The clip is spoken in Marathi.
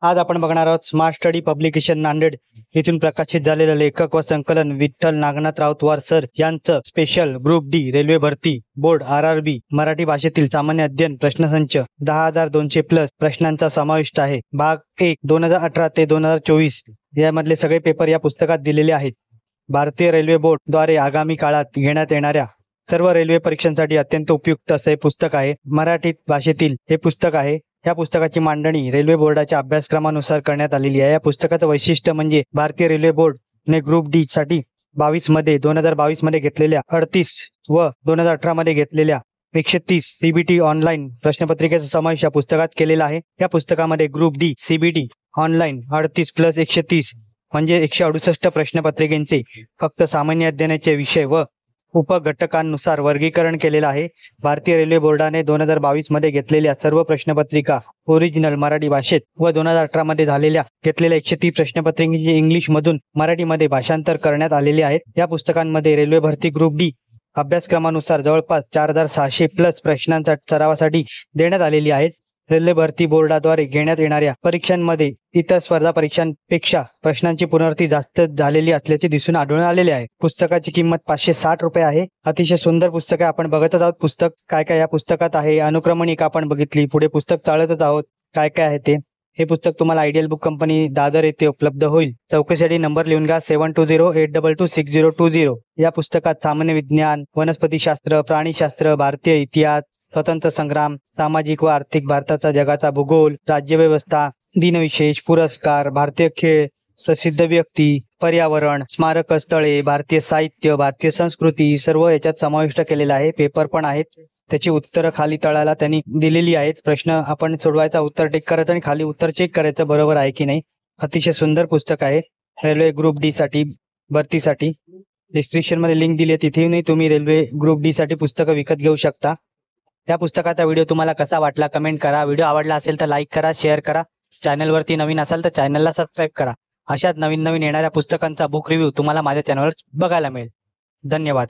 आज आपण बघणार आहोत स्मार्ट स्टडी पब्लिकेशन नांदेड येथून प्रकाशित झालेलं लेखक व संकलन विठ्ठल नागनाथ राऊतवार सर यांचं स्पेशल ग्रुप डी रेल्वे भरती बोर्ड RRB मराठी भाषेतील सामान्य अध्ययन प्रश्नसंच 10,200 प्लस प्रश्नांचा समाविष्ट आहे। भाग 1 2018 ते 2024 यामधले सगळे पेपर या पुस्तकात दिलेले आहेत। भारतीय रेल्वे बोर्ड द्वारे आगामी काळात घेण्यात येणाऱ्या सर्व रेल्वे परीक्षांसाठी अत्यंत उपयुक्त असे पुस्तक आहे। मराठी भाषेतील हे पुस्तक आहे। या पुस्तकाची मांडणी रेल्वे बोर्डाच्या अभ्यासक्रमानुसार करण्यात आलेली आहे। या पुस्तकाचं वैशिष्ट्य म्हणजे भारतीय रेल्वे बोर्डने ग्रुप डी साठी 2022 मध्ये घेतलेल्या 38 व 2018 मध्ये घेतलेल्या 130 CBT ऑनलाईन प्रश्नपत्रिकेचा समावेश या पुस्तकात केलेला आहे। या पुस्तकामध्ये group D CBT online 38 plus 130 म्हणजे 168 प्रश्नपत्रिकेचे फक्त सामान्य अध्ययनाचे विषय व उपघटकांनुसार वर्गीकरण केलेलं आहे। भारतीय रेल्वे बोर्डाने 2022 मध्ये घेतलेल्या सर्व प्रश्नपत्रिका ओरिजिनल मराठी भाषेत व 2018 मध्ये घेतलेल्या 130 प्रश्नपत्रिकेचे इंग्लिश मधून मराठीमध्ये भाषांतर करण्यात आलेले आहेत। या पुस्तकांमध्ये रेल्वे भरती ग्रुप डी अभ्यासक्रमानुसार जवळपास 4,600 प्लस प्रश्नांच्या सरावासाठी देण्यात आलेली आहेत। रेल्वे भरती बोर्डाद्वारे घेण्यात येणाऱ्या परीक्षांमध्ये इतर स्पर्धा परीक्षांपेक्षा प्रश्नांची पुनरावृत्ती जास्त झालेली असल्याचे दिसून आढळून आलेले आहे। पुस्तकाची किंमत 560 रुपये आहे। अतिशय सुंदर पुस्तक आहे। आपण बघतच आहोत पुस्तक काय काय या पुस्तकात आहे। अनुक्रमणिका आपण बघितली, पुढे पुस्तक चाळतच आहोत काय काय आहे ते। हे पुस्तक तुम्हाला आयडियल बुक कंपनी दादर येथे उपलब्ध होईल। चौकशीसाठी नंबर लिहून घ्या 7208226020। या पुस्तकात सामान्य विज्ञान, वनस्पतीशास्त्र, प्राणीशास्त्र, भारतीय इतिहास, स्वतंत्र संग्राम, सामाजिक व आर्थिक भारताचा जगाचा भूगोल, राज्यव्यवस्था, दिनविशेष, पुरस्कार, भारतीय खेळ, प्रसिद्ध व्यक्ती, पर्यावरण, स्मारक स्थळे, भारतीय साहित्य, भारतीय संस्कृती सर्व याच्यात समाविष्ट केलेला आहे। पेपर पण आहेत, त्याची उत्तरं खाली तळाला त्यांनी दिलेली आहेत। प्रश्न आपण सोडवायचा, उत्तर टिक करायचं आणि खाली उत्तर चेक करायचं बरोबर आहे की नाही। अतिशय सुंदर पुस्तक आहे रेल्वे ग्रुप डी साठी भरतीसाठी। डिस्क्रिप्शन मध्ये लिंक दिली आहे, तिथेही तुम्ही रेल्वे ग्रुप डी साठी पुस्तकं विकत घेऊ शकता। त्या पुस्तकाचा व्हिडिओ तुम्हाला कसा वाटला कमेंट करा। व्हिडिओ आवडला असेल तर लाईक करा, शेअर करा। चॅनलवरती नवीन असाल तर चॅनलला सबस्क्राईब करा। अशाच नवीन येणाऱ्या पुस्तकांचा बुक रिव्ह्यू तुम्हाला माझ्या चॅनलवर बघायला मिळेल। धन्यवाद।